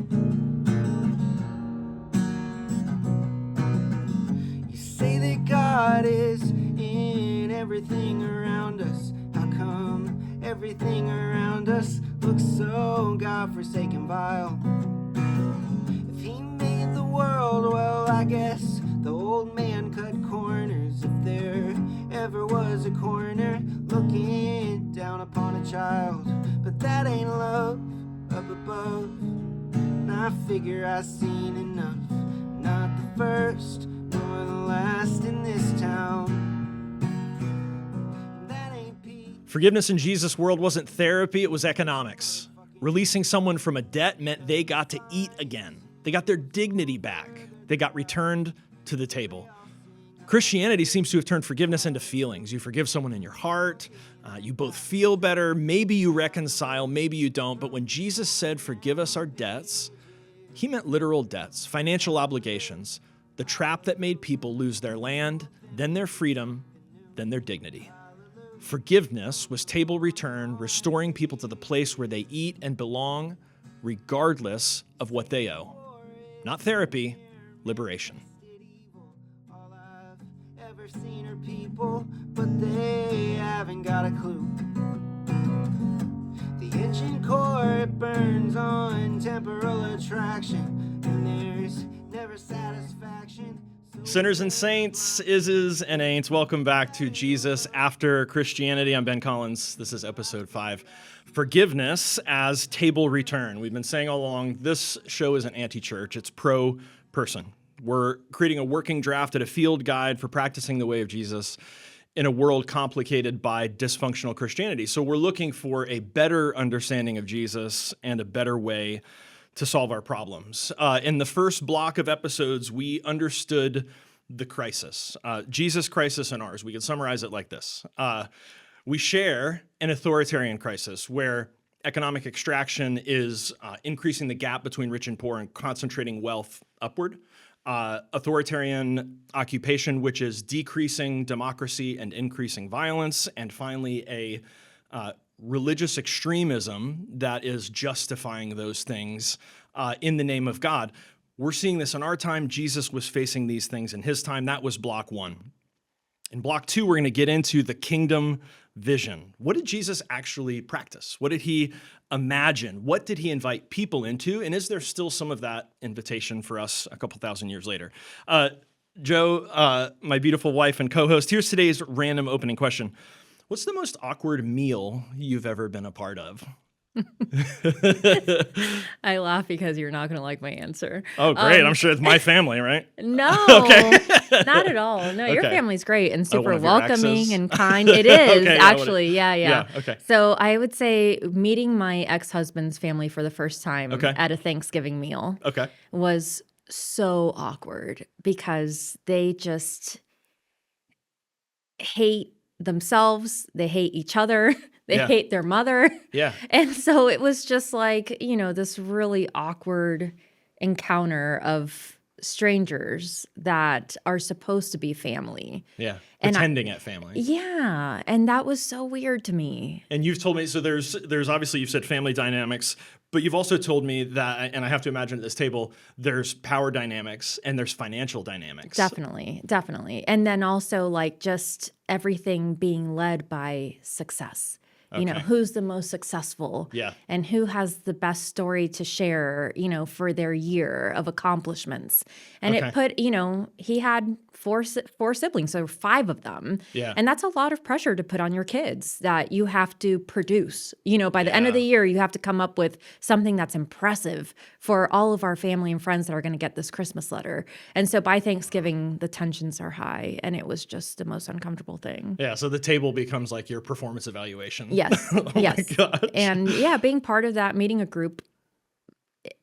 You say that God is in everything around us. How come everything around us looks so God-forsaken vile? If he made the world, well, I guess the old man cut corners. If there ever was a corner looking down upon a child, but that ain't love up above. And I figure I've seen enough, not the first nor the last in this town. That ain't peace. Forgiveness in Jesus' world wasn't therapy, it was economics. Releasing someone from a debt meant they got to eat again. They got their dignity back. They got returned to the table. Christianity seems to have turned forgiveness into feelings. You forgive someone in your heart, you both feel better, maybe you reconcile, maybe you don't. But when Jesus said, forgive us our debts, he meant literal debts, financial obligations, the trap that made people lose their land, then their freedom, then their dignity. Forgiveness was table return, restoring people to the place where they eat and belong, regardless of what they owe. Not therapy, liberation. All I've ever seen are people, but they haven't got a clue. The engine core, it burns on temporal attraction, and there's never satisfaction. Sinners and saints, ises and ain'ts, welcome back to Jesus After Christianity. I'm Ben Collins. This is episode 5. Forgiveness as table return. We've been saying all along, this show is an anti-church. It's pro-person. We're creating a working draft at a field guide for practicing the way of Jesus in a world complicated by dysfunctional Christianity. So we're looking for a better understanding of Jesus and a better way to solve our problems. In the first block of episodes, we understood the crisis, Jesus' crisis and ours. We could summarize it like this. We share an authoritarian crisis where economic extraction is increasing the gap between rich and poor and concentrating wealth upward. Authoritarian occupation, which is decreasing democracy and increasing violence. And finally, a religious extremism that is justifying those things in the name of God. We're seeing this in our time. Jesus was facing these things in his time. That was block 1. In block 2, we're going to get into the kingdom vision. What did Jesus actually practice? What did he imagine? What did he invite people into? And is there still some of that invitation for us a couple thousand years later? Joe, my beautiful wife and co-host, here's today's random opening question. What's the most awkward meal you've ever been a part of? I laugh because you're not going to like my answer. Oh, great. I'm sure it's my family, right? No, Okay. not at all. No, your Okay. family's great and one super of your welcoming exes? and kind. It is, Okay, actually. Yeah. Okay. So I would say meeting my ex-husband's family for the first time Okay. at a Thanksgiving meal Okay. was so awkward because they just hate themselves. They hate each other. They Yeah. hate their mother. Yeah. And so it was just like, this really awkward encounter of strangers that are supposed to be family. Yeah. And Pretending at family. Yeah. And that was so weird to me. And you've told me, so there's obviously, you've said family dynamics, but you've also told me that, and I have to imagine at this table, there's power dynamics and there's financial dynamics. Definitely. And then also like just everything being led by success. Okay. Who's the most successful Yeah. and who has the best story to share, for their year of accomplishments. And Okay. it put, he had four siblings, so 5 of them. Yeah. And that's a lot of pressure to put on your kids that you have to produce. By the end of Yeah. the year, you have to come up with something that's impressive for all of our family and friends that are going to get this Christmas letter. And so by Thanksgiving, the tensions are high, and it was just the most uncomfortable thing. Yeah. So the table becomes like your performance evaluation. Yes. Oh yes. my gosh. And being part of that, meeting a group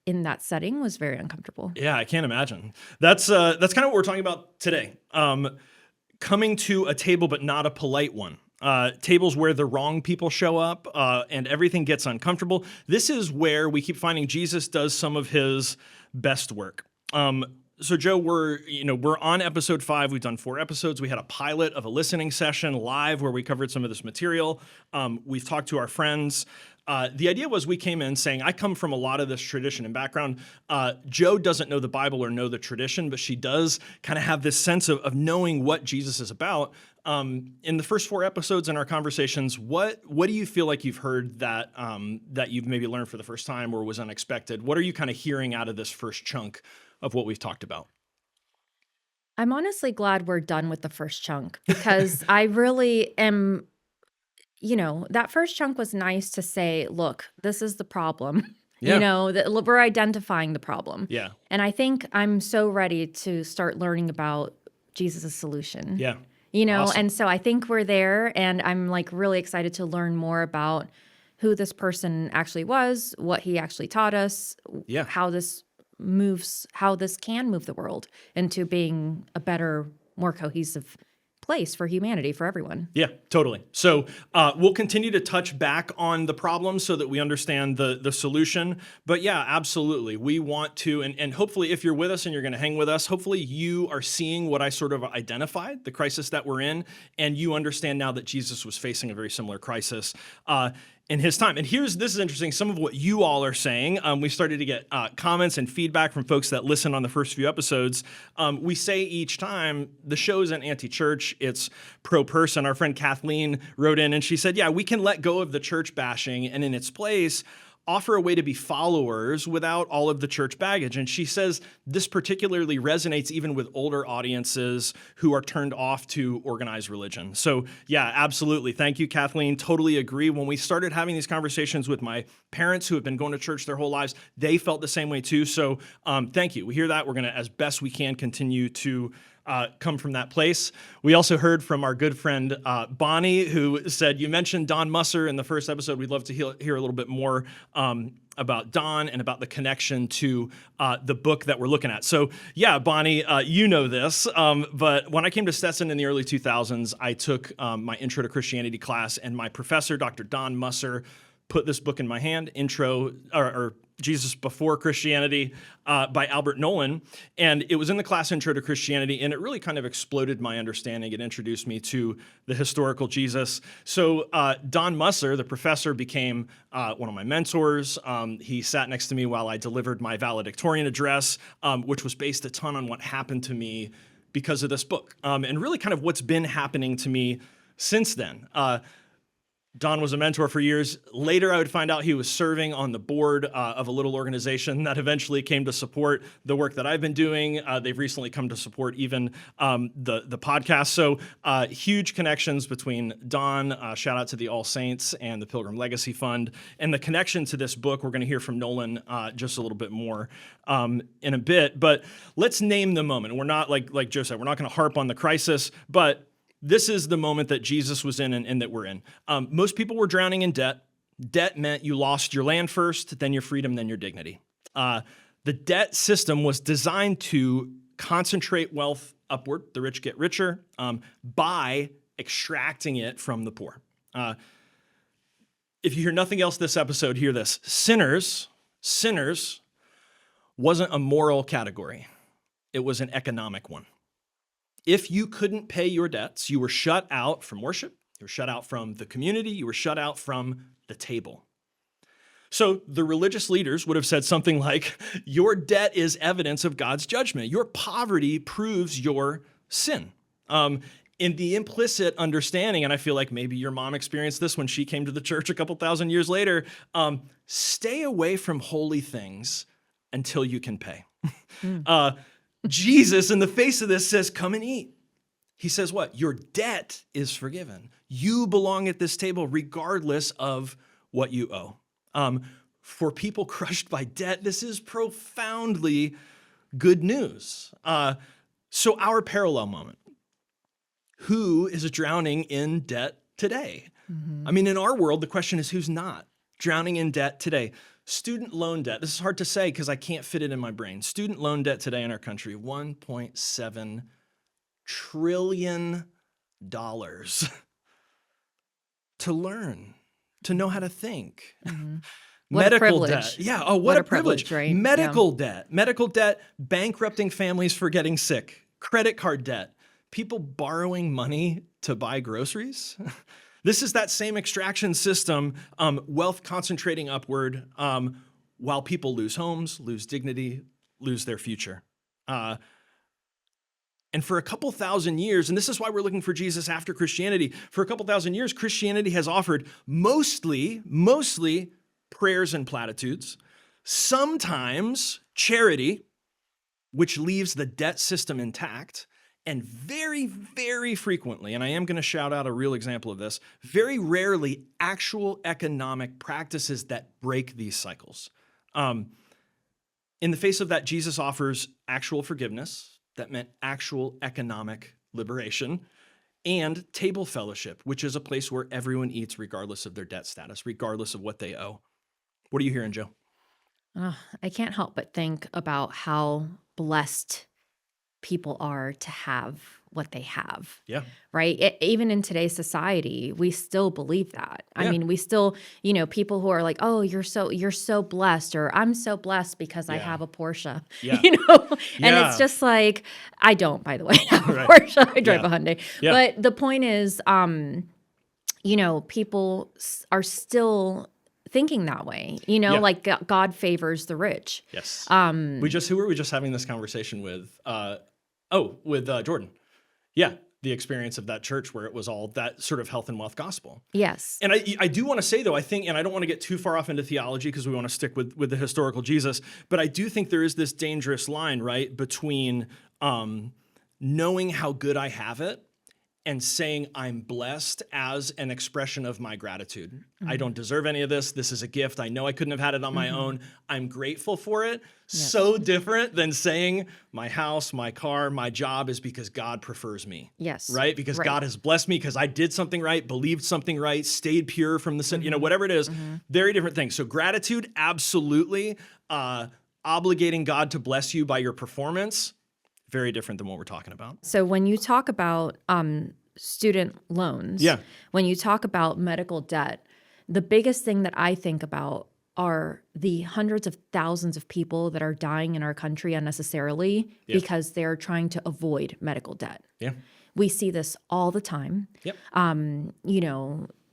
in that setting was very uncomfortable. Yeah, I can't imagine. That's kind of what we're talking about today. Coming to a table, but not a polite one. Tables where the wrong people show up and everything gets uncomfortable. This is where we keep finding Jesus does some of his best work. So Joe, we're on episode 5. We've done 4 episodes. We had a pilot of a listening session live where we covered some of this material. We've talked to our friends. The idea was we came in saying, I come from a lot of this tradition and background. Joe doesn't know the Bible or know the tradition, but she does kind of have this sense of knowing what Jesus is about. In the first 4 episodes in our conversations, what do you feel like you've heard that that you've maybe learned for the first time or was unexpected? What are you kind of hearing out of this first chunk of what we've talked about? I'm honestly glad we're done with the first chunk because I really am, that first chunk was nice to say, look, this is the problem. Yeah. That we're identifying the problem. Yeah. And I think I'm so ready to start learning about Jesus' solution. Yeah. Awesome. Awesome. And so I think we're there, and I'm like really excited to learn more about who this person actually was, what he actually taught us, Yeah. how this can move the world into being a better, more cohesive place for humanity, for everyone. Yeah, totally. So we'll continue to touch back on the problem so that we understand the solution. But yeah, absolutely. We want to, and hopefully if you're with us and you're going to hang with us, hopefully you are seeing what I sort of identified, the crisis that we're in, and you understand now that Jesus was facing a very similar crisis in his time. And this is interesting, some of what you all are saying. We started to get comments and feedback from folks that listen on the first few episodes. We say each time, the show isn't anti-church, it's pro-person. Our friend Kathleen wrote in and she said, yeah, we can let go of the church bashing and in its place, offer a way to be followers without all of the church baggage. And she says this particularly resonates even with older audiences who are turned off to organized religion. So yeah, absolutely. Thank you, Kathleen. Totally agree. When we started having these conversations with my parents who have been going to church their whole lives, they felt the same way too. So thank you. We hear that. We're going to, as best we can, continue to come from that place. We also heard from our good friend Bonnie, who said, you mentioned Don Musser in the first episode. We'd love to hear a little bit more about Don and about the connection to the book that we're looking at. So yeah, Bonnie, you know this, but when I came to Stetson in the early 2000s, I took my Intro to Christianity class, and my professor, Dr. Don Musser, put this book in my hand, or Jesus Before Christianity by Albert Nolan. And it was in the class Intro to Christianity, and it really kind of exploded my understanding. It introduced me to the historical Jesus. So Don Musser, the professor, became one of my mentors. He sat next to me while I delivered my valedictorian address, which was based a ton on what happened to me because of this book, and really kind of what's been happening to me since then. Don was a mentor for years. Later, I would find out he was serving on the board of a little organization that eventually came to support the work that I've been doing. They've recently come to support even the podcast. So huge connections between Don, shout out to the All Saints and the Pilgrim Legacy Fund, and the connection to this book. We're going to hear from Nolan just a little bit more in a bit. But let's name the moment. We're not, like Joe said, we're not going to harp on the crisis, but this is the moment that Jesus was in and that we're in. Most people were drowning in debt. Debt meant you lost your land first, then your freedom, then your dignity. The debt system was designed to concentrate wealth upward, the rich get richer, by extracting it from the poor. If you hear nothing else this episode, hear this. Sinners wasn't a moral category. It was an economic one. If you couldn't pay your debts, you were shut out from worship, you were shut out from the community, you were shut out from the table. So the religious leaders would have said something like, your debt is evidence of God's judgment. Your poverty proves your sin. In the implicit understanding, and I feel like maybe your mom experienced this when she came to the church a couple thousand years later, stay away from holy things until you can pay. Jesus, in the face of this, says, come and eat. He says what? Your debt is forgiven. You belong at this table regardless of what you owe. For people crushed by debt, this is profoundly good news. So our parallel moment. Who is drowning in debt today? Mm-hmm. I mean, in our world, the question is who's not drowning in debt today? Student loan debt. This is hard to say because I can't fit it in my brain. Student loan debt today in our country, $1.7 trillion to learn, to know how to think. Mm-hmm. Medical debt. Yeah. Oh, what a privilege. Right? Medical debt, bankrupting families for getting sick, credit card debt, people borrowing money to buy groceries. This is that same extraction system, wealth concentrating upward, while people lose homes, lose dignity, lose their future. And for a couple thousand years, and this is why we're looking for Jesus after Christianity, for a couple thousand years, Christianity has offered mostly prayers and platitudes, sometimes charity, which leaves the debt system intact, and very, very frequently, and I am going to shout out a real example of this, very rarely actual economic practices that break these cycles. In the face of that, Jesus offers actual forgiveness that meant actual economic liberation, and table fellowship, which is a place where everyone eats regardless of their debt status, regardless of what they owe. What are you hearing, Joe? I can't help but think about how blessed people are to have what they have. Yeah. Right? Even in today's society, we still believe that. I Yeah. mean, we still, people who are like, "Oh, you're so blessed," or "I'm so blessed because I Yeah. have a Porsche." Yeah. And Yeah. it's just like, I don't, by the way, have a Right. Porsche. I drive Yeah. a Hyundai. Yeah. But the point is, people are still thinking that way. Yeah. Like God favors the rich. Yes. Who were we just having this conversation with? With Jordan. Yeah. The experience of that church where it was all that sort of health and wealth gospel. Yes. And I do want to say, though, I think, and I don't want to get too far off into theology because we want to stick with the historical Jesus, but I do think there is this dangerous line, right, between knowing how good I have it and saying I'm blessed as an expression of my gratitude. Mm-hmm. I don't deserve any of this. This is a gift. I know I couldn't have had it on my own. I'm grateful for it. Yes. So different than saying my house, my car, my job is because God prefers me. Yes. Right? Because God has blessed me because I did something right, believed something right, stayed pure from the sin, whatever it is. Very different things. So gratitude, absolutely. Obligating God to bless you by your performance, very different than what we're talking about. So when you talk about student loans, when you talk about medical debt, the biggest thing that I think about are the hundreds of thousands of people that are dying in our country unnecessarily because they're trying to avoid medical debt. Yeah. We see this all the time. Yep.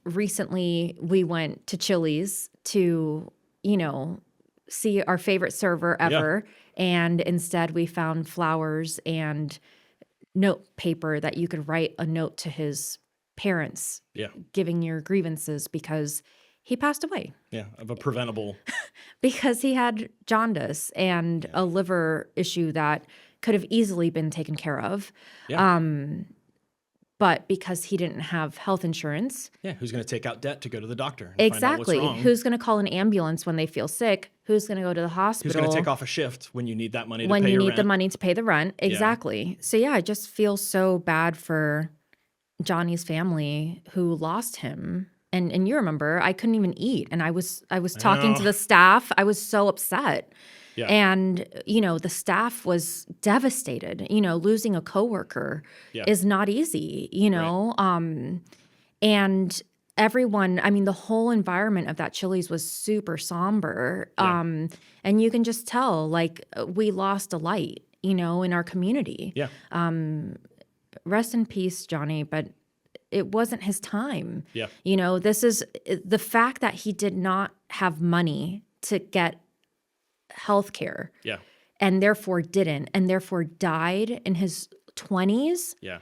Recently we went to Chili's to, see our favorite server ever. Yeah. And instead we found flowers and note paper that you could write a note to his parents, giving your grievances because he passed away. Yeah, of a preventable. Because he had jaundice and a liver issue that could have easily been taken care of. Yeah. But because he didn't have health insurance. Yeah, who's going to take out debt to go to the doctor? Exactly. Find out what's wrong? Who's going to call an ambulance when they feel sick? Who's going to go to the hospital? Who's going to take off a shift when you need that money to pay your rent? When you need the rent? money to pay the rent. Exactly. Yeah. So yeah, I just feel so bad for Johnny's family who lost him. And you remember, I couldn't even eat. And I was talking to the staff. I was so upset. Yeah. And, the staff was devastated. Losing a coworker is not easy, Right. And everyone, the whole environment of that Chili's was super somber. Yeah. And you can just tell, like, we lost a light, in our community. Yeah. Rest in peace, Johnny, but it wasn't his time. Yeah. This is the fact that he did not have money to get health care. Yeah. And therefore didn't, and therefore died in his 20s. Yeah.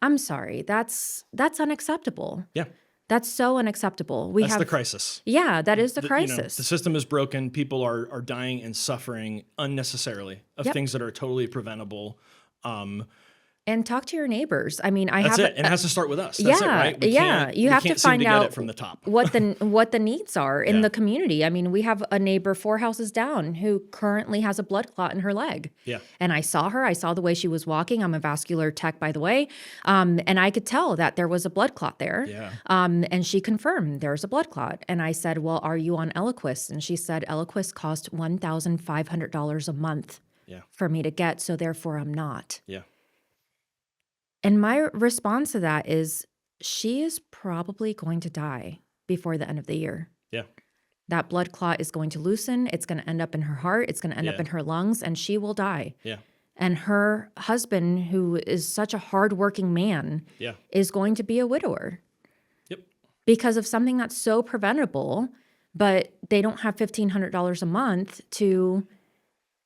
I'm sorry. That's unacceptable. Yeah. That's so unacceptable. That's the crisis. Yeah, that is the crisis. The system is broken. People are dying and suffering unnecessarily of things that are totally preventable. And talk to your neighbors. That's it. And it has to start with us. That's it, right? You have to find out it from the top. what the needs are in the community. We have a neighbor 4 houses down who currently has a blood clot in her leg. Yeah. And I saw her. I saw the way she was walking. I'm a vascular tech, by the way. And I could tell that there was a blood clot there. Yeah. And she confirmed there's a blood clot. And I said, well, are you on Eliquis? And she said, Eliquis cost $1,500 a month for me to get. So therefore I'm not. Yeah. And my response to that is she is probably going to die before the end of the year. Yeah. That blood clot is going to loosen. It's going to end up in her heart. It's going to end up in her lungs, and she will die. Yeah. And her husband, who is such a hardworking man, is going to be a widower. Yep. because of something that's so preventable, but they don't have $1,500 a month to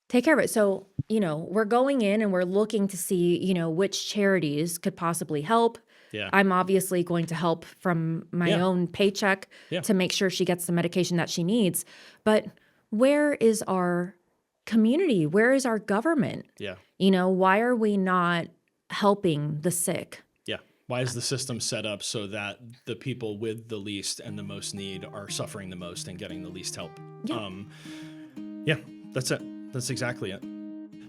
take care of it. So, we're going in and we're looking to see, which charities could possibly help. Yeah. I'm obviously going to help from my own paycheck to make sure she gets the medication that she needs. But where is our community? Where is our government? Yeah. Why are we not helping the sick? Yeah. Why is the system set up so that the people with the least and the most need are suffering the most and getting the least help? Yeah. That's it. That's exactly it.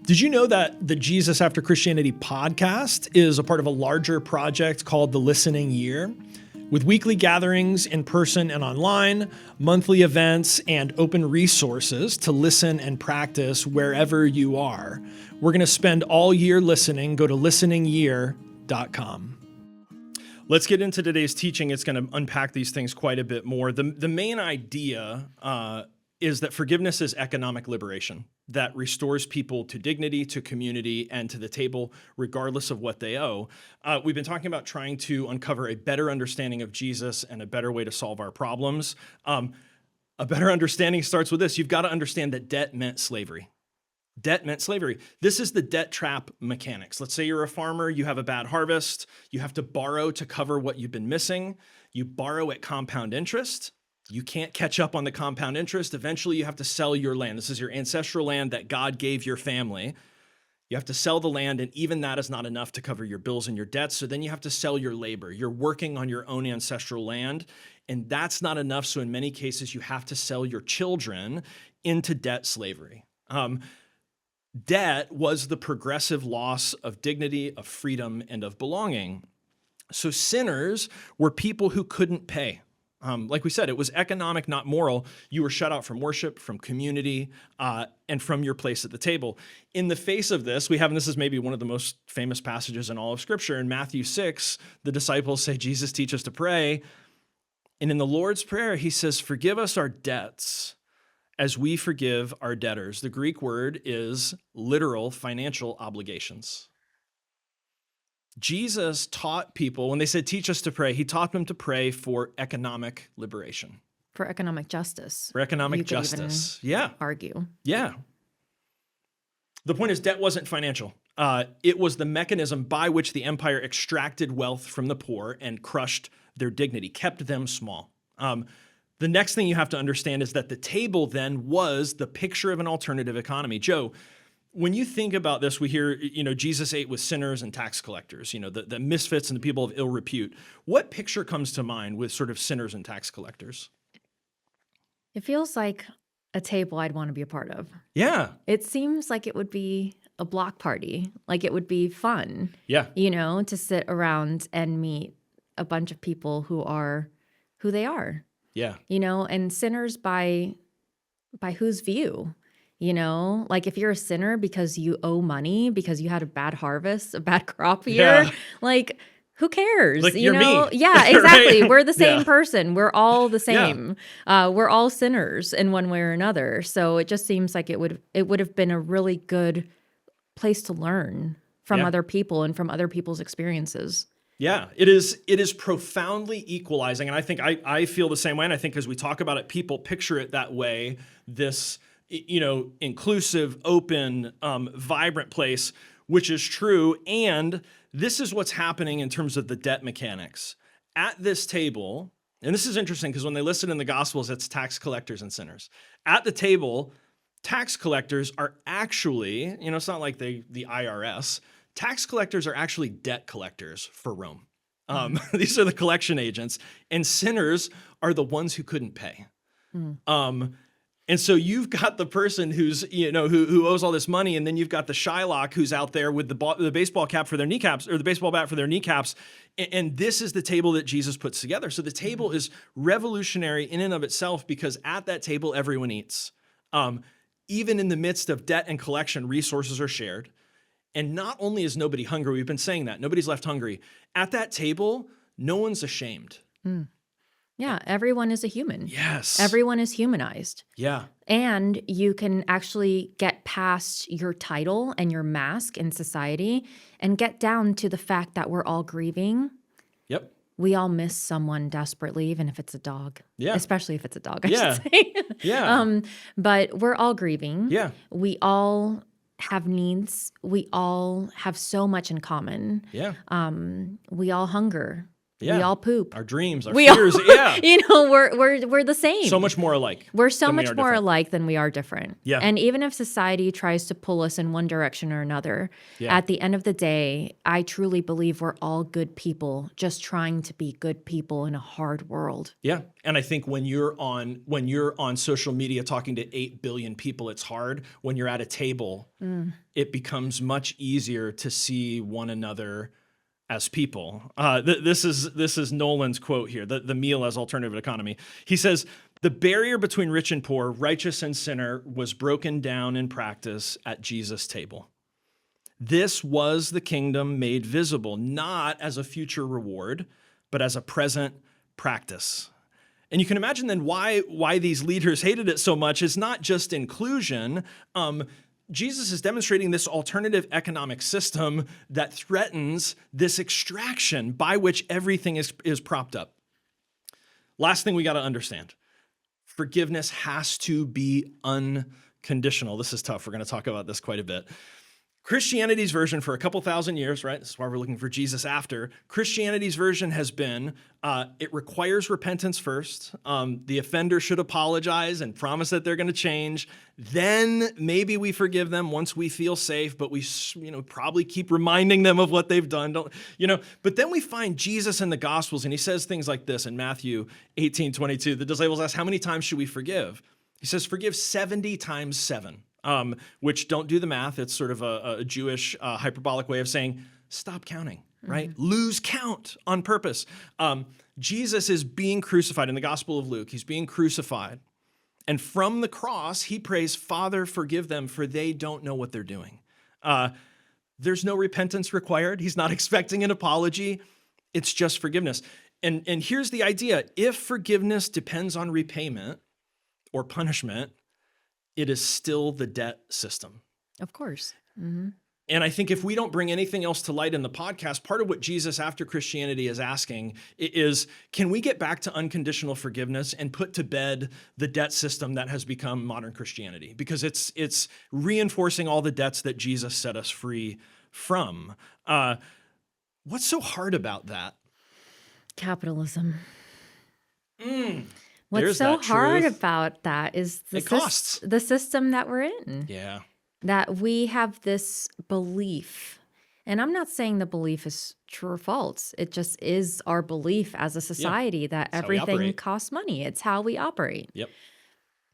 Did you know that the Jesus After Christianity podcast is a part of a larger project called the Listening Year? With weekly gatherings in person and online, monthly events, and open resources to listen and practice wherever you are. We're going to spend all year listening. Go to listeningyear.com. Let's get into today's teaching. It's going to unpack these things quite a bit more. The main idea is that forgiveness is economic liberation that restores people to dignity, to community, and to the table, regardless of what they owe. We've been talking about trying to uncover a better understanding of Jesus and a better way to solve our problems. A better understanding starts with this. You've got to understand that debt meant slavery. Debt meant slavery. This is the debt trap mechanics. Let's say you're a farmer, you have a bad harvest, you have to borrow to cover what you've been missing. You borrow at compound interest. You can't catch up on the compound interest. Eventually, you have to sell your land. This is your ancestral land that God gave your family. You have to sell the land, and even that is not enough to cover your bills and your debts. So then you have to sell your labor. You're working on your own ancestral land, and that's not enough. So in many cases, you have to sell your children into debt slavery. Debt was the progressive loss of dignity, of freedom, and of belonging. So sinners were people who couldn't pay. Like we said, it was economic, not moral. You were shut out from worship, from community, and from your place at the table. In the face of this, we have, and this is maybe one of the most famous passages in all of Scripture, in Matthew 6, the disciples say, Jesus, teach us to pray. And in the Lord's Prayer, he says, forgive us our debts as we forgive our debtors. The Greek word is literal financial obligations. Jesus taught people, when they said, teach us to pray, he taught them to pray for economic liberation. For economic justice. For economic You could justice. even Yeah. argue. Yeah. The point is, debt wasn't financial. It was the mechanism by which the empire extracted wealth from the poor and crushed their dignity, kept them small. The next thing you have to understand is that the table then was the picture of an alternative economy. Joe, when you think about this, we hear, Jesus ate with sinners and tax collectors, the misfits and the people of ill repute. What picture comes to mind with sort of sinners and tax collectors? It feels like a table I'd want to be a part of. Yeah. It seems like it would be a block party. Like it would be fun. Yeah. To sit around and meet a bunch of people who are who they are. Yeah. And sinners by whose view? Like if you're a sinner because you owe money, because you had a bad harvest, a bad crop year, like who cares? Like you're me. Yeah, exactly. Right? We're the same Yeah. person. We're all the same. We're all sinners in one way or another. So it just seems like it would have been a really good place to learn from other people and from other people's experiences. Yeah, it is profoundly equalizing. And I think I feel the same way. And I think as we talk about it, people picture it that way, this inclusive, open, vibrant place, which is true. And this is what's happening in terms of the debt mechanics. At this table, and this is interesting because when they listed in the Gospels, it's tax collectors and sinners. At the table, tax collectors are actually, it's not like the IRS. Tax collectors are actually debt collectors for Rome. These are the collection agents, and sinners are the ones who couldn't pay. And so you've got the person who's, who owes all this money, and then you've got the Shylock who's out there with the baseball cap for their kneecaps, or the baseball bat for their kneecaps. And this is the table that Jesus puts together. So the table is revolutionary in and of itself because at that table, everyone eats. Even in the midst of debt and collection, resources are shared. And not only is nobody hungry, we've been saying that, nobody's left hungry. At that table, no one's ashamed. Yeah, everyone is a human. Yes. Everyone is humanized. Yeah. And you can actually get past your title and your mask in society and get down to the fact that we're all grieving. Yep. we all miss someone desperately, even if it's a dog. Yeah. Especially if it's a dog, I Yeah. should say. Yeah. But we're all grieving. Yeah. We all have needs. We all have so much in common. Yeah. We all hunger. Yeah. We all poop. Our dreams, our We fears. all, Yeah. we're the same. So much more alike. We're so than we much are more different. alike than we are different. Yeah. And even if society tries to pull us in one direction or another, Yeah. at the end of the day, I truly believe we're all good people just trying to be good people in a hard world. Yeah. And I think when you're on social media talking to 8 billion people, it's hard. When you're at a table, it becomes much easier to see one another as people. This is Nolan's quote here, the meal as alternative economy. He says, the barrier between rich and poor, righteous and sinner was broken down in practice at Jesus' table. This was the kingdom made visible, not as a future reward, but as a present practice. And you can imagine then why these leaders hated it so much is not just inclusion. Jesus is demonstrating this alternative economic system that threatens this extraction by which everything is propped up. Last thing we got to understand, forgiveness has to be unconditional. This is tough. We're going to talk about this quite a bit. Christianity's version for a couple thousand years, right? This is why we're looking for Jesus after. Christianity's version has been, it requires repentance first. The offender should apologize and promise that they're going to change. Then maybe we forgive them once we feel safe, but we, probably keep reminding them of what they've done. But then we find Jesus in the Gospels, and he says things like this in Matthew 18:22. The disciples ask, how many times should we forgive? He says, forgive 70 times 7. Which, don't do the math. It's sort of a Jewish hyperbolic way of saying, stop counting, right? Lose count on purpose. Jesus is being crucified in the Gospel of Luke. He's being crucified. And from the cross, he prays, Father, forgive them, for they don't know what they're doing. There's no repentance required. He's not expecting an apology. It's just forgiveness. And here's the idea. If forgiveness depends on repayment or punishment, it is still the debt system. Of course. And I think if we don't bring anything else to light in the podcast, part of what Jesus after Christianity is asking is, can we get back to unconditional forgiveness and put to bed the debt system that has become modern Christianity? Because it's reinforcing all the debts that Jesus set us free from. What's so hard about that? Capitalism. There's What's so that hard truth. about that is It costs. the system that we're in. Yeah. That we have this belief, and I'm not saying the belief is true or false. It just is our belief as a society that It's how we everything operate. costs money. It's how we operate. Yep.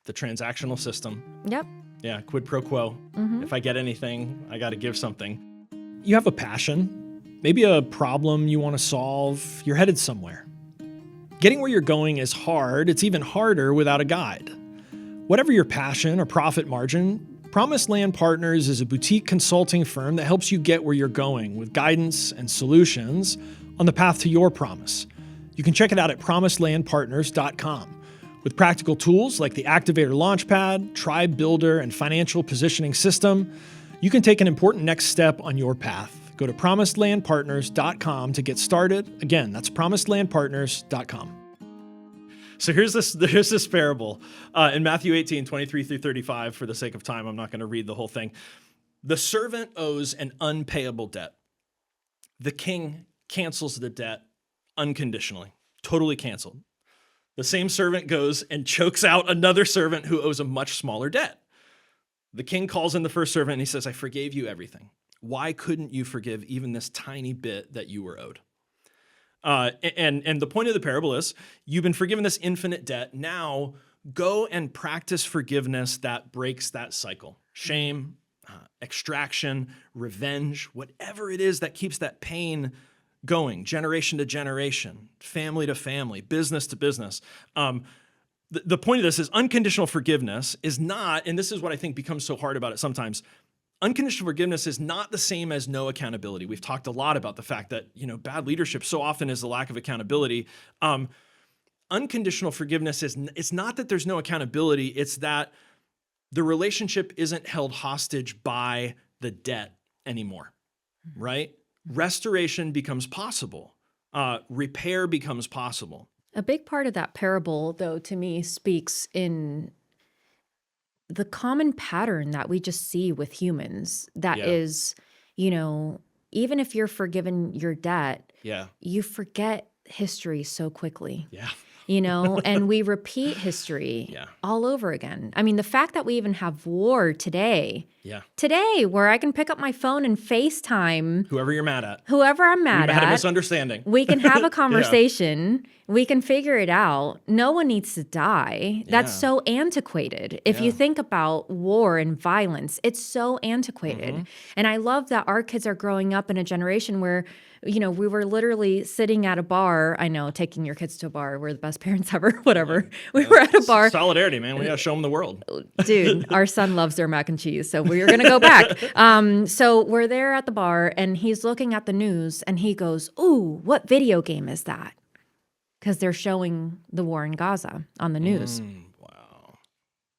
The transactional system. Yep. Yeah, quid pro quo. If I get anything, I got to give something. You have a passion, maybe a problem you want to solve. You're headed somewhere. Getting where you're going is hard. It's even harder without a guide. Whatever your passion or profit margin, Promised Land Partners is a boutique consulting firm that helps you get where you're going with guidance and solutions on the path to your promise. You can check it out at promisedlandpartners.com. With practical tools like the Activator Launchpad, Tribe Builder, and Financial Positioning System, you can take an important next step on your path. Go to promisedlandpartners.com to get started. Again, that's promisedlandpartners.com. So here's this parable in Matthew 18:23-35. For the sake of time, I'm not going to read the whole thing. The servant owes an unpayable debt. The king cancels the debt unconditionally, totally canceled. The same servant goes and chokes out another servant who owes a much smaller debt. The king calls in the first servant and he says, I forgave you everything. Why couldn't you forgive even this tiny bit that you were owed? And the point of the parable is, you've been forgiven this infinite debt. Now go and practice forgiveness that breaks that cycle. Shame, extraction, revenge, whatever it is that keeps that pain going, generation to generation, family to family, business to business. The point of this is unconditional forgiveness is not, and this is what I think becomes so hard about it sometimes, unconditional forgiveness is not the same as no accountability. We've talked a lot about the fact that, bad leadership so often is the lack of accountability. Unconditional forgiveness it's not that there's no accountability, it's that the relationship isn't held hostage by the debt anymore, right? Restoration becomes possible. repair becomes possible. A big part of that parable, though, to me, speaks in the common pattern that we just see with humans. That Yeah. is, even if you're forgiven your debt, Yeah. you forget history so quickly. Yeah. And we repeat history Yeah. all over again. I mean, the fact that we even have war today, Yeah. where I can pick up my phone and FaceTime Whoever you're mad at. whoever I'm We've mad had a at. misunderstanding. We can have a conversation. We can figure it out. No one needs to die. That's Yeah. so antiquated. If you Yeah. think about war and violence, it's so antiquated. And I love that our kids are growing up in a generation where, we were literally sitting at a bar. I know, taking your kids to a bar. We're the best parents ever, whatever. We were at a bar. Solidarity, man. We got to show them the world. Dude, our son loves their mac and cheese, so we're going to go back. So we're there at the bar, and he's looking at the news, and he goes, "Ooh, what video game is that?" Because they're showing the war in Gaza on the news. Wow.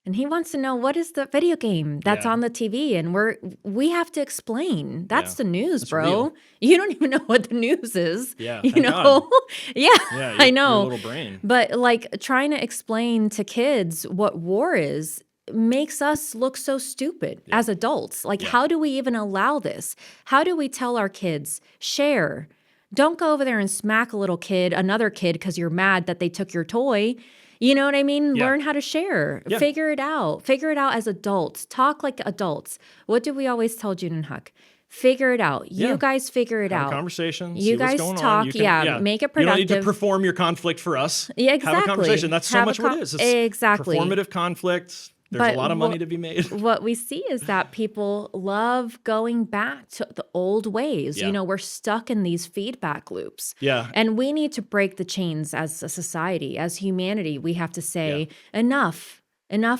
And he wants to know, what is the video game that's Yeah. on the TV? And we have to explain. That's Yeah. the news, That's bro. real. You don't even know what the news is. Yeah, You thank know? God. Yeah, Yeah. I Your know. little brain. But trying to explain to kids what war is makes us look so stupid as adults. How do we even allow this? How do we tell our kids, share? Don't go over there and smack another kid, because you're mad that they took your toy. You know what I mean? Yeah. Learn how to share. Yeah. Figure it out. Figure it out as adults. Talk like adults. What do we always tell June and Huck? Figure it out. Yeah. You guys figure it Have out. a conversation. You see what's guys going talk. on. You can, Yeah, make it You don't need to productive. perform your conflict for us. Yeah, exactly. Have a conversation. That's so Have a much what it is. It's exactly. performative conflict. There's But a lot of money what- to be made. What we see is that people love going back to the old ways. Yeah. We're stuck in these feedback loops. Yeah. And we need to break the chains as a society, as humanity. We have to say, enough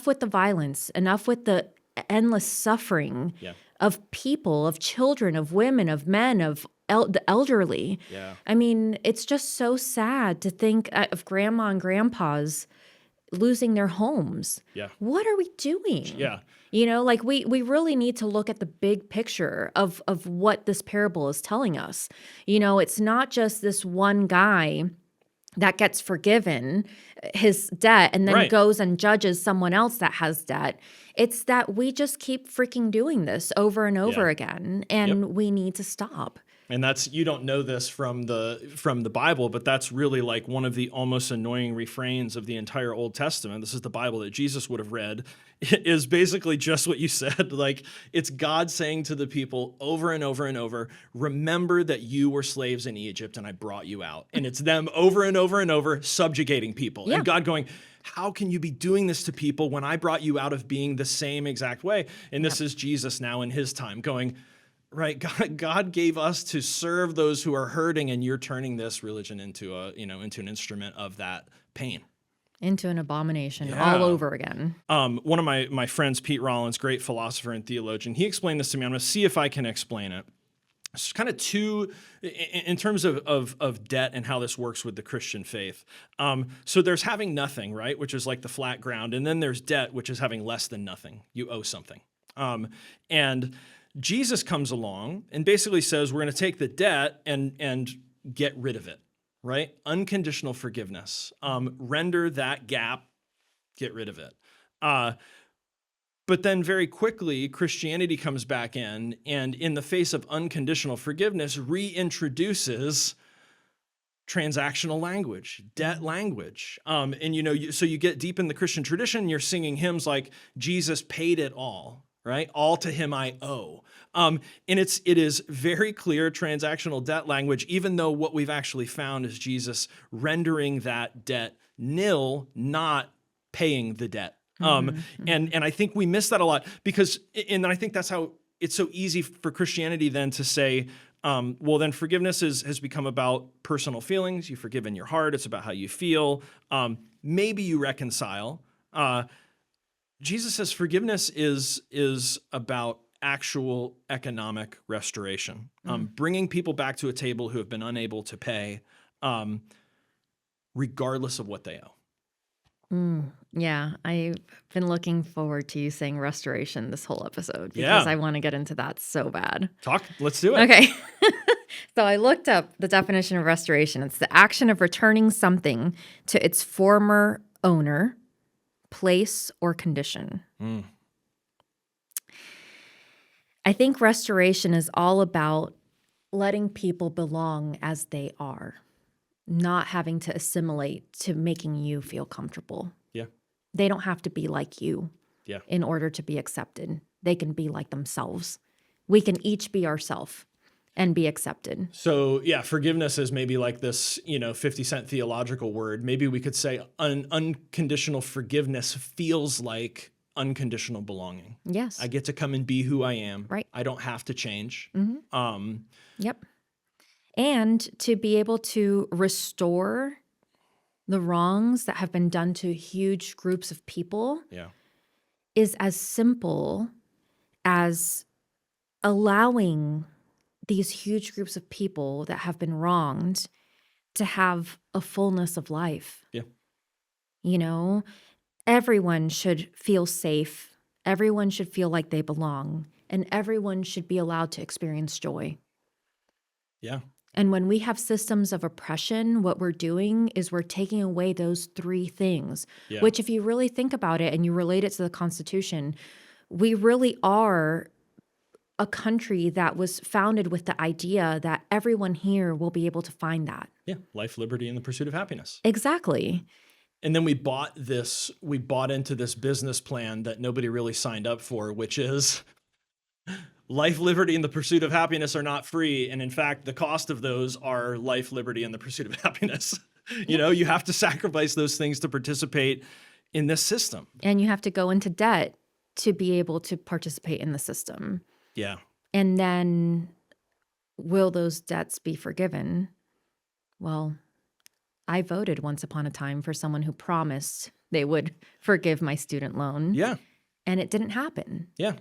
with the violence, enough with the endless suffering Yeah. of people, of children, of women, of men, of the elderly. Yeah. I mean, it's just so sad to think of grandma and grandpas losing their homes. Yeah. What are we doing? Yeah. We really need to look at the big picture of what this parable is telling us. It's not just this one guy that gets forgiven his debt and then Right. goes and judges someone else that has debt. It's that we just keep freaking doing this over and over again, and we need to stop. And you don't know this from the Bible, but that's really like one of the almost annoying refrains of the entire Old Testament. This is the Bible that Jesus would have read. It is basically just what you said. It's God saying to the people over and over and over, remember that you were slaves in Egypt and I brought you out. And it's them over and over and over subjugating people. Yeah. And God going, how can you be doing this to people when I brought you out of being the same exact way? And this is Jesus now in his time going, right, God gave us to serve those who are hurting, and you're turning this religion into an instrument of that pain. Into an abomination Yeah. all over again. One of my friends, Pete Rollins, great philosopher and theologian, he explained this to me. I'm going to see if I can explain it. It's kind of two, in terms of debt and how this works with the Christian faith. So there's having nothing, right, which is like the flat ground, and then there's debt, which is having less than nothing. You owe something, and Jesus comes along and basically says, we're going to take the debt and get rid of it, right? Unconditional forgiveness. Render that gap, get rid of it. But then very quickly, Christianity comes back in, and in the face of unconditional forgiveness, reintroduces transactional language, debt language. So you get deep in the Christian tradition, you're singing hymns like, Jesus paid it all, right? All to him I owe. And it is very clear transactional debt language, even though what we've actually found is Jesus rendering that debt nil, not paying the debt. And I think we miss that a lot and I think that's how it's so easy for Christianity then to say, well, then forgiveness has become about personal feelings. You forgive in your heart. It's about how you feel. Maybe you reconcile. Jesus says forgiveness is about actual economic restoration, bringing people back to a table who have been unable to pay, regardless of what they owe. Yeah, I've been looking forward to you saying restoration this whole episode because I want to get into that so bad. Let's do it. Okay. So I looked up the definition of restoration. It's the action of returning something to its former owner, place, or condition. Mm. I think restoration is all about letting people belong as they are, not having to assimilate to making you feel comfortable. Yeah. They don't have to be like you Yeah. in order to be accepted. They can be like themselves. We can each be ourselves and be accepted. So yeah, forgiveness is maybe like this, 50-cent theological word. Maybe we could say unconditional forgiveness feels like unconditional belonging. Yes. I get to come and be who I am. Right. I don't have to change. Yep. And to be able to restore the wrongs that have been done to huge groups of people Yeah. is as simple as allowing these huge groups of people that have been wronged to have a fullness of life. Yeah. Everyone should feel safe. Everyone should feel like they belong. And everyone should be allowed to experience joy. Yeah. And when we have systems of oppression, what we're doing is we're taking away those three things, Yeah. which if you really think about it and you relate it to the Constitution, we really are a country that was founded with the idea that everyone here will be able to find that. Yeah. Life, liberty, and the pursuit of happiness. Exactly. And then we bought into this business plan that nobody really signed up for, which is life, liberty, and the pursuit of happiness are not free. And in fact, the cost of those are life, liberty, and the pursuit of happiness. You have to sacrifice those things to participate in this system. And you have to go into debt to be able to participate in the system. Yeah. And then will those debts be forgiven? Well, I voted once upon a time for someone who promised they would forgive my student loan. Yeah. And it didn't happen. Yeah.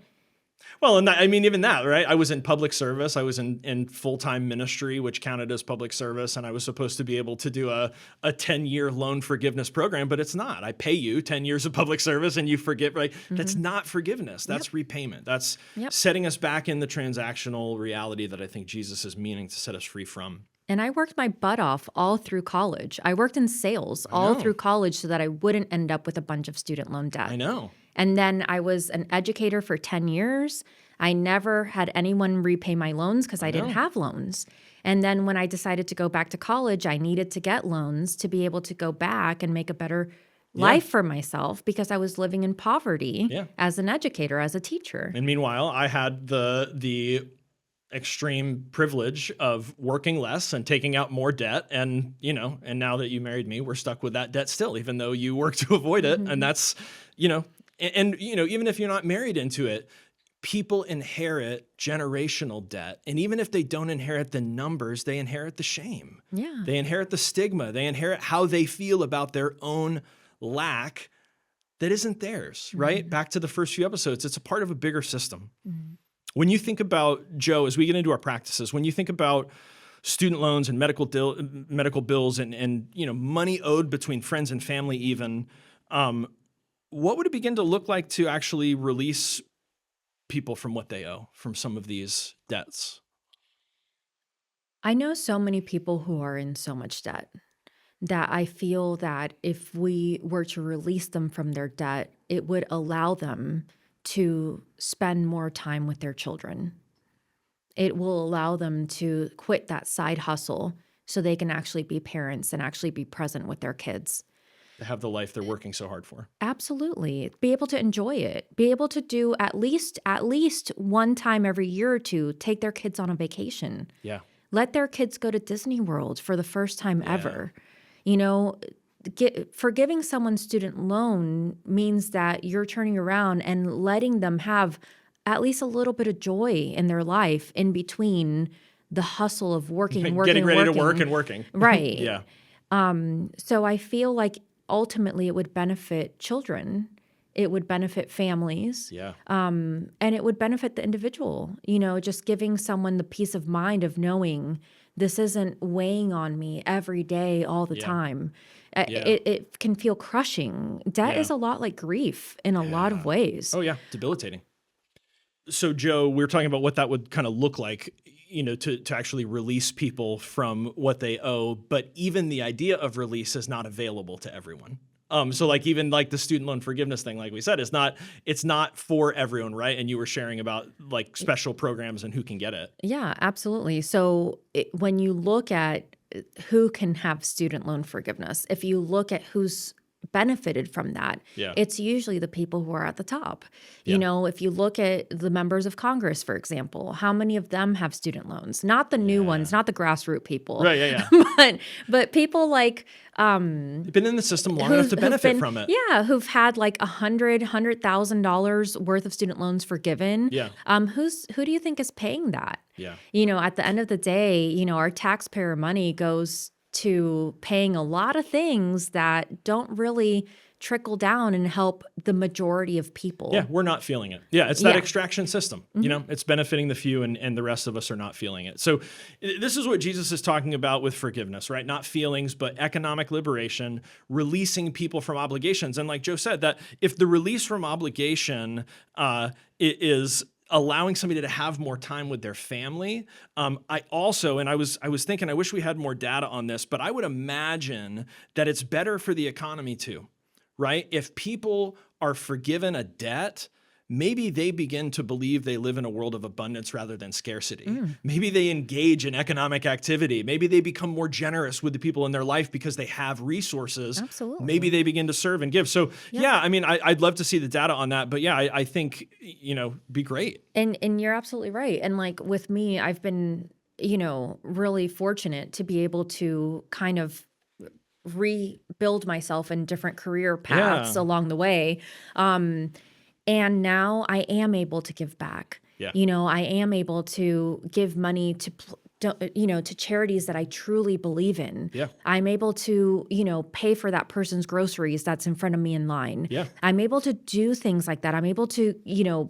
Well, and even that, right? I was in public service. I was in full-time ministry, which counted as public service. And I was supposed to be able to do a 10-year loan forgiveness program, but it's not. I pay you 10 years of public service and you forgive, right? Mm-hmm. That's not forgiveness. That's repayment. That's setting us back in the transactional reality that I think Jesus is meaning to set us free from. And I worked my butt off all through college. I worked in sales all through college so that I wouldn't end up with a bunch of student loan debt. I know. And then I was an educator for 10 years. I never had anyone repay my loans because I didn't have loans. And then when I decided to go back to college, I needed to get loans to be able to go back and make a better life for myself because I was living in poverty as an educator, as a teacher. And meanwhile, I had the extreme privilege of working less and taking out more debt. And, and now that you married me, we're stuck with that debt still, even though you work to avoid it. Mm-hmm. And that's, even if you're not married into it, people inherit generational debt. And even if they don't inherit the numbers, they inherit the shame. Yeah. They inherit the stigma. They inherit how they feel about their own lack that isn't theirs, right? Mm-hmm. Back to the first few episodes, it's a part of a bigger system. Mm-hmm. When you think about, Joe, as we get into our practices, when you think about student loans and medical bills and money owed between friends and family even, what would it begin to look like to actually release people from what they owe, from some of these debts? I know so many people who are in so much debt that I feel that if we were to release them from their debt, it would allow them to spend more time with their children. It will allow them to quit that side hustle so they can actually be parents and actually be present with their kids. To have the life they're working so hard for. Absolutely. Be able to enjoy it. Be able to do at least one time every year or two, take their kids on a vacation. Yeah. Let their kids go to Disney World for the first time ever. Forgiving someone's student loan means that you're turning around and letting them have at least a little bit of joy in their life in between the hustle of working, getting ready to work and working. Right. Yeah. So I feel like ultimately it would benefit children. It would benefit families. Yeah. And it would benefit the individual, just giving someone the peace of mind of knowing this isn't weighing on me every day, all the time. It can feel crushing. Debt is a lot like grief in a lot of ways. Oh, yeah. Debilitating. So, Joe, we were talking about what that would kind of look like. to actually release people from what they owe, but even the idea of release is not available to everyone. So like even like the student loan forgiveness thing, like we said, it's not for everyone, right? And you were sharing about like special programs and who can get it. Yeah, absolutely. So when you look at who can have student loan forgiveness, if you look at who's benefited from that, Yeah. it's usually the people who are at the top. Yeah. You know, if you look at the members of Congress, for example, how many of them have student loans? Not the new ones, not the grassroots people. Right, yeah. but people like You've been in the system long enough to benefit from it. Yeah, who've had like $100,000 worth of student loans forgiven. Yeah. Who do you think is paying that? Yeah. You know, at the end of the day, you know, our taxpayer money goes to paying a lot of things that don't really trickle down and help the majority of people. Yeah, we're not feeling it. Yeah, it's that Yeah. extraction system. You know, it's benefiting the few and the rest of us are not feeling it. So this is what Jesus is talking about with forgiveness, right? Not feelings, but economic liberation, releasing people from obligations. And like Joe said, that if the release from obligation is allowing somebody to have more time with their family. I was thinking, I wish we had more data on this, but I would imagine that it's better for the economy too, right? If people are forgiven a debt, maybe they begin to believe they live in a world of abundance rather than scarcity. Maybe they engage in economic activity. Maybe they become more generous with the people in their life because they have resources. Absolutely. Maybe they begin to serve and give. So yeah, I mean, I'd love to see the data on that, but yeah, I think, be great. And you're absolutely right. And like with me, I've been, really fortunate to be able to kind of rebuild myself in different career paths along the way. And now I am able to give back. Yeah. I am able to give money to charities that I truly believe in. Yeah. I'm able to, pay for that person's groceries that's in front of me in line. Yeah. I'm able to do things like that. I'm able to,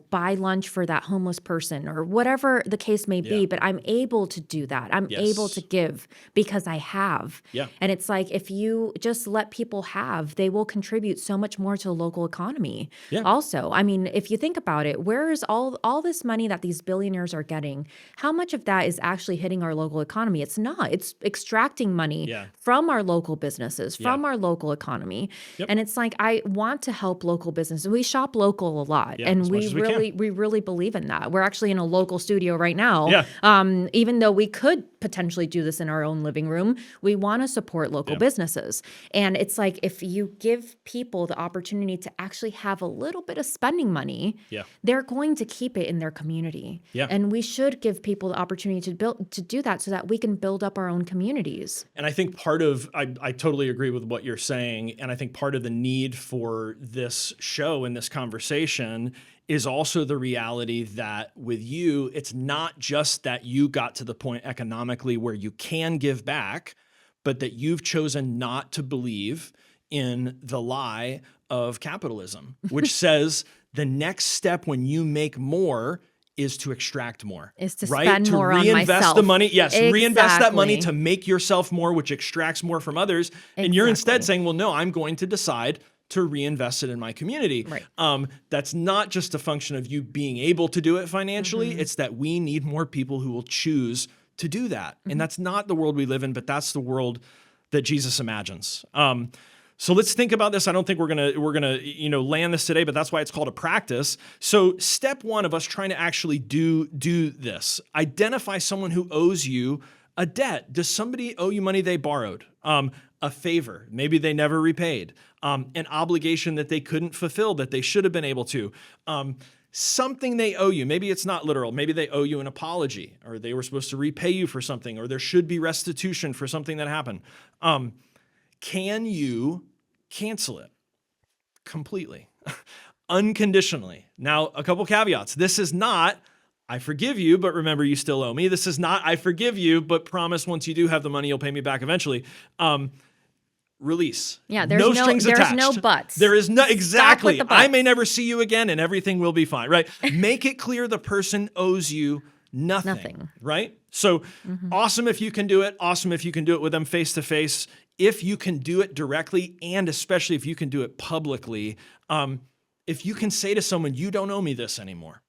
buy lunch for that homeless person or whatever the case may be, but I'm able to do that. I'm able to give because I have. Yeah. And it's like, if you just let people have, they will contribute so much more to the local economy. Yeah. Also, I mean, if you think about it, where is all this money that these billionaires are getting? How much of that is actually hitting our local economy? It's not. It's extracting money from our local businesses, from our local economy. Yep. And it's like, I want to help local businesses. We shop local a lot, and as much as we really believe in that. We're actually in a local studio right now. Yeah. Even though we could potentially do this in our own living room, we want to support local businesses. And it's like, if you give people the opportunity to actually have a little bit of spending money, they're going to keep it in their community. Yeah. And we should give people the opportunity to do that so that we can build up our own communities. And I think I totally agree with what you're saying. And I think part of the need for this show and this conversation is also the reality that with you, it's not just that you got to the point economically where you can give back, but that you've chosen not to believe in the lie of capitalism, which says the next step when you make more is to extract more. Is to spend more on myself. To reinvest the money. Yes, reinvest that money Exactly. to make yourself more, which extracts more from others. And you're instead saying, well, no, I'm going to decide to reinvest it in my community. Right. That's not just a function of you being able to do it financially. It's that we need more people who will choose to do that. And that's not the world we live in, but that's the world that Jesus imagines. So let's think about this. I don't think we're gonna land this today, but that's why it's called a practice. So step one of us trying to actually do this: identify someone who owes you a debt. Does somebody owe you money they borrowed? A favor, maybe they never repaid, an obligation that they couldn't fulfill that they should have been able to, something they owe you. Maybe it's not literal. Maybe they owe you an apology, or they were supposed to repay you for something, or there should be restitution for something that happened. Can you cancel it completely, unconditionally? Now, a couple caveats. This is not, I forgive you, but remember you still owe me. This is not, I forgive you, but promise once you do have the money, you'll pay me back eventually. Release. Yeah, there's strings attached. no buts. There is no, exactly. Stop with the buts. I may never see you again and everything will be fine, right? Make it clear the person owes you nothing. Right? So awesome if you can do it. Awesome if you can do it with them face to face. If you can do it directly, and especially if you can do it publicly, if you can say to someone, you don't owe me this anymore.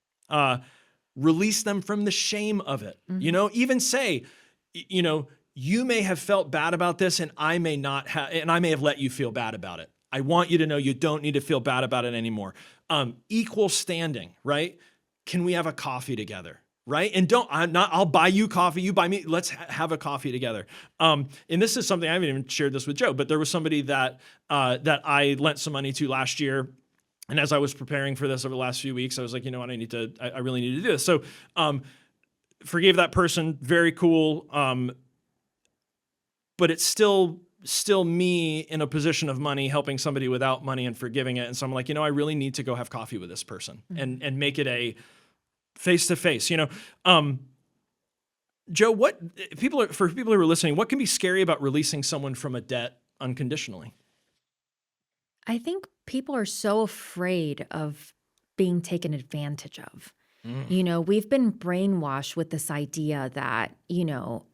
Release them from the shame of it. Even say, you may have felt bad about this and I may not have, and I may have let you feel bad about it. I want you to know you don't need to feel bad about it anymore. Equal standing, right? Can we have a coffee together? Right? And I'll buy you coffee, you buy me, let's have a coffee together. And this is something I haven't even shared this with Joe, but there was somebody that I lent some money to last year. And as I was preparing for this over the last few weeks, I was like, you know what, I really need to do this. So, forgave that person, very cool. But it's still me in a position of money, helping somebody without money and forgiving it. And so I'm like, I really need to go have coffee with this person and make it a face-to-face. Joe, for people who are listening, what can be scary about releasing someone from a debt unconditionally? I think people are so afraid of being taken advantage of. We've been brainwashed with this idea that, you're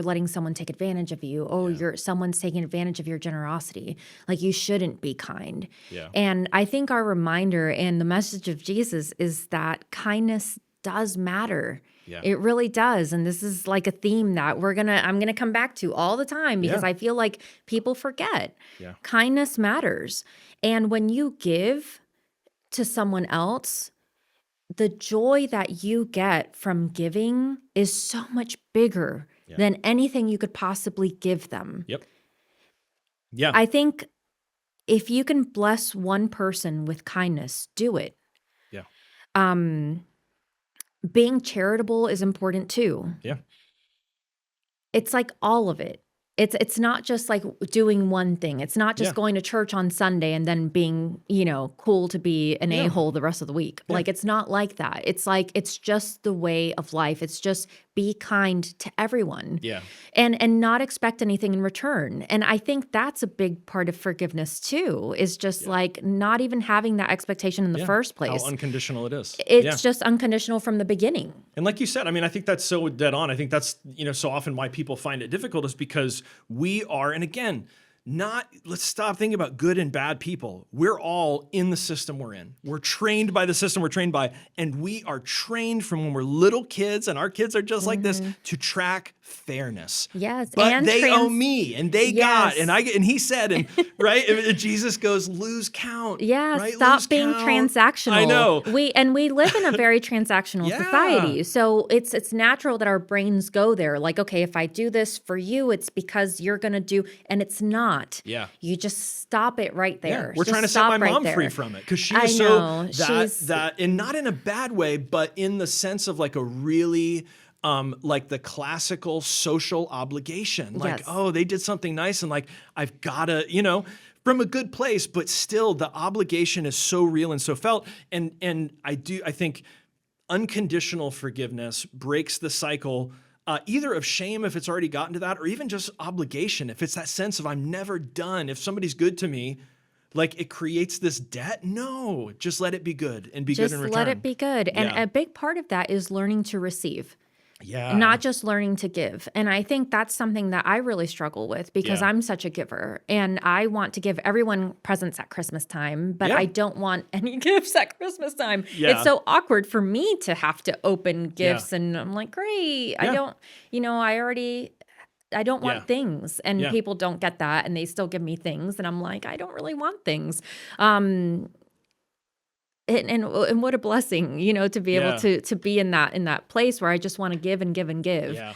letting someone take advantage of you. Oh, someone's taking advantage of your generosity. Like, you shouldn't be kind. Yeah. And I think our reminder and the message of Jesus is that kindness does matter. Yeah. It really does. And this is like a theme that I'm gonna come back to all the time because I feel like people forget. Yeah. Kindness matters. And when you give to someone else, the joy that you get from giving is so much bigger than anything you could possibly give them. Yep. Yeah. I think if you can bless one person with kindness, do it. Yeah. Being charitable is important too. Yeah. It's like all of it. It's not just like doing one thing. It's not just going to church on Sunday and then being, cool to be an a-hole the rest of the week. Yeah. Like, it's not like that. It's like, it's just the way of life. It's just be kind to everyone. Yeah. And not expect anything in return. And I think that's a big part of forgiveness too, is just like not even having that expectation in the first place. How unconditional it is. It's just unconditional from the beginning. And like you said, I think that's so dead on. I think that's, so often why people find it difficult is because we are, and again, let's stop thinking about good and bad people. We're all in the system we're in. We're trained by the system we're trained by, and we are trained from when we're little kids, and our kids are just like this, to track fairness. Yes. But and they owe me, and they got, and he said, and right, Jesus goes, lose count. Yeah, right? stop Lose being count. transactional. I know. We live in a very transactional society. So it's natural that our brains go there. Like, okay, if I do this for you, it's because you're gonna do, and it's not. Yeah. You just stop it right there. We're Just trying to set stop my right mom there. free from it because she I was know. that, and not in a bad way, but in the sense of like a really like the classical social obligation. Like, oh, they did something nice, and like I've gotta, from a good place, but still the obligation is so real and so felt. And I think unconditional forgiveness breaks the cycle. Either of shame if it's already gotten to that, or even just obligation. If it's that sense of I'm never done. If somebody's good to me, like it creates this debt. No, just let it be good and be good in return. Just let it be good. And a big part of that is learning to receive. Yeah. Not just learning to give. And I think that's something that I really struggle with because I'm such a giver and I want to give everyone presents at Christmas time, but I don't want any gifts at Christmas time. Yeah. It's so awkward for me to have to open gifts and I'm like, great. I don't, I don't want things, and people don't get that and they still give me things and I'm like, I don't really want things. And what a blessing, to be able to be in that place where I just want to give and give and give. Yeah.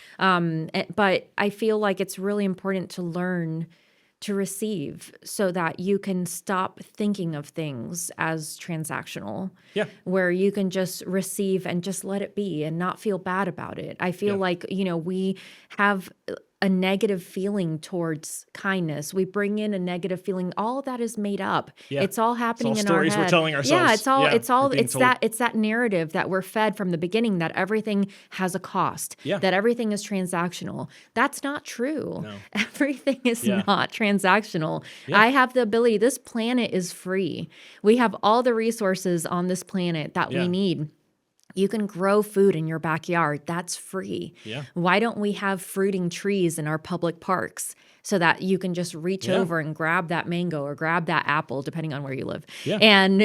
But I feel like it's really important to learn to receive so that you can stop thinking of things as transactional. Yeah. Where you can just receive and just let it be and not feel bad about it. I feel like, we have a negative feeling towards kindness. We bring in a negative feeling. All of that is made up. Yeah. It's all happening it's all in our stories head. we're telling ourselves. It's that narrative that we're fed from the beginning that everything has a cost. Yeah. That everything is transactional. That's not true. No. Everything is not transactional. Yeah. I have the ability. This planet is free. We have all the resources on this planet that we need. You can grow food in your backyard. That's free. Yeah. Why don't we have fruiting trees in our public parks so that you can just reach over and grab that mango or grab that apple, depending on where you live. Yeah. And,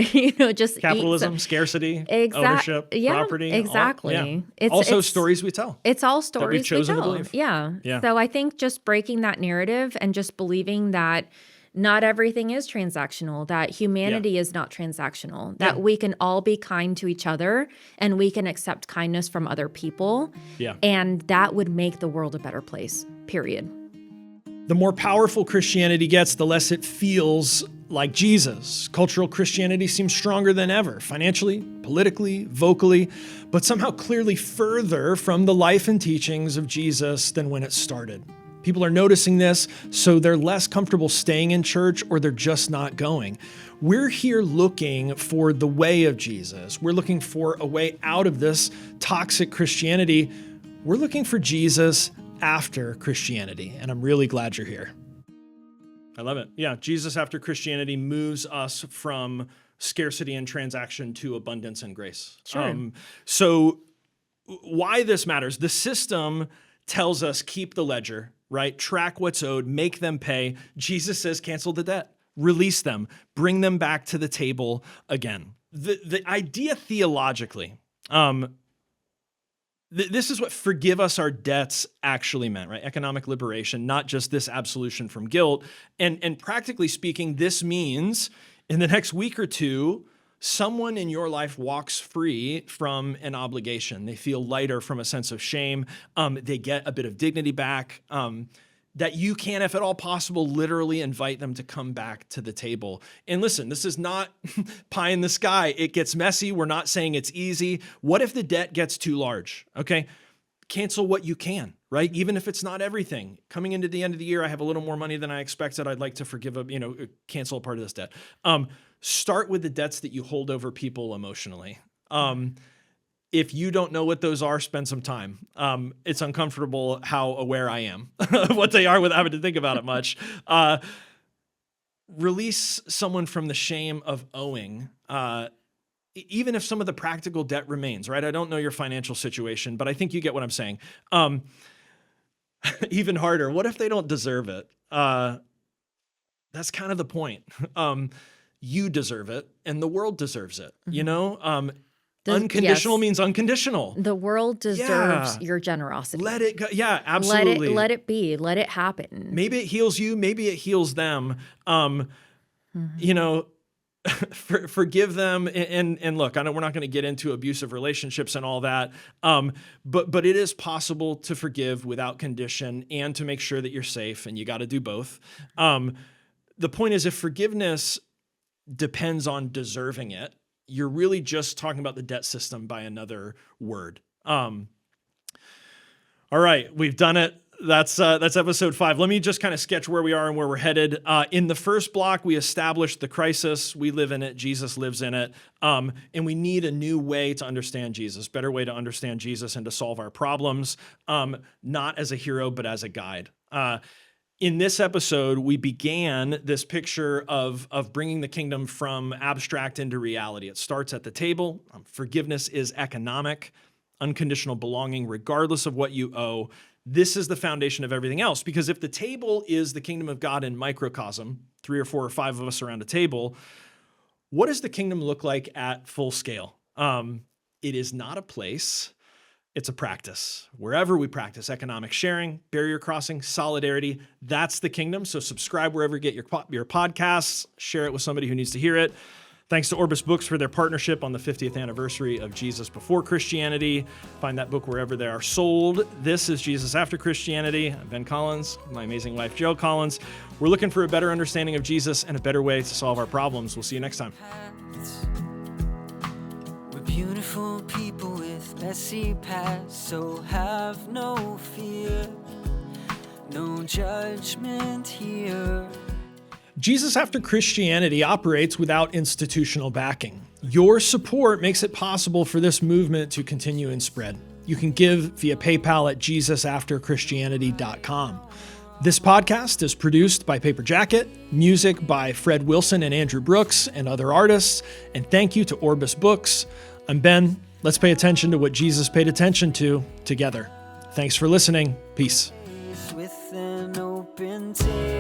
just Capitalism, scarcity, ownership, property. Exactly. Also stories we tell. It's all stories we've chosen we to tell. believe. Yeah. So I think just breaking that narrative and just believing that not everything is transactional, that humanity is not transactional, that we can all be kind to each other and we can accept kindness from other people. Yeah. And that would make the world a better place, period. The more powerful Christianity gets, the less it feels like Jesus. Cultural Christianity seems stronger than ever, financially, politically, vocally, but somehow clearly further from the life and teachings of Jesus than when it started. People are noticing this, so they're less comfortable staying in church or they're just not going. We're here looking for the way of Jesus. We're looking for a way out of this toxic Christianity. We're looking for Jesus after Christianity, and I'm really glad you're here. I love it. Yeah, Jesus after Christianity moves us from scarcity and transaction to abundance and grace. Sure. So why this matters, the system tells us keep the ledger, right? Track what's owed, make them pay. Jesus says cancel the debt, release them, bring them back to the table again. The idea theologically, this is what forgive us our debts actually meant, right? Economic liberation, not just this absolution from guilt. And practically speaking, this means in the next week or two, someone in your life walks free from an obligation. They feel lighter from a sense of shame. They get a bit of dignity back. That you can, if at all possible, literally invite them to come back to the table. And listen, this is not pie in the sky. It gets messy. We're not saying it's easy. What if the debt gets too large? Okay, cancel what you can, right? Even if it's not everything. Coming into the end of the year, I have a little more money than I expected. I'd like to cancel a part of this debt. Start with the debts that you hold over people emotionally. If you don't know what those are, spend some time. It's uncomfortable how aware I am of what they are without having to think about it much. Release someone from the shame of owing, even if some of the practical debt remains, right? I don't know your financial situation, but I think you get what I'm saying. Even harder, what if they don't deserve it? That's kind of the point. You deserve it, and the world deserves it, you know? Unconditional means unconditional. The world deserves your generosity. Let it go. Yeah, absolutely. Let it be. Let it happen. Maybe it heals you. Maybe it heals them. Forgive them. And look, I know we're not going to get into abusive relationships and all that. But it is possible to forgive without condition and to make sure that you're safe, and you got to do both. The point is, if forgiveness depends on deserving it, you're really just talking about the debt system by another word. All right, we've done it. That's episode 5. Let me just kind of sketch where we are and where we're headed. In the first block, we established the crisis. We live in it. Jesus lives in it. And we need a new way to understand Jesus, better way to understand Jesus and to solve our problems, not as a hero, but as a guide. In this episode, we began this picture of bringing the kingdom from abstract into reality. It starts at the table. Forgiveness is economic, unconditional belonging, regardless of what you owe. This is the foundation of everything else, because if the table is the kingdom of God in microcosm, 3 or 4 or 5 of us around a table, what does the kingdom look like at full scale? It is not a place. It's a practice. Wherever we practice economic sharing, barrier crossing, solidarity, that's the kingdom. So subscribe wherever you get your podcasts, share it with somebody who needs to hear it. Thanks to Orbis Books for their partnership on the 50th anniversary of Jesus Before Christianity. Find that book wherever they are sold. This is Jesus After Christianity. I'm Ben Collins, my amazing wife, Jill Collins. We're looking for a better understanding of Jesus and a better way to solve our problems. We'll see you next time. We're beautiful people with messy past, so have no fear, no judgment here. Jesus After Christianity operates without institutional backing. Your support makes it possible for this movement to continue and spread. You can give via PayPal at jesusafterchristianity.com. This podcast is produced by Paper Jacket, music by Fred Wilson and Andrew Brooks and other artists, and thank you to Orbis Books. I'm Ben. Let's pay attention to what Jesus paid attention to together. Thanks for listening. Peace. With an open table.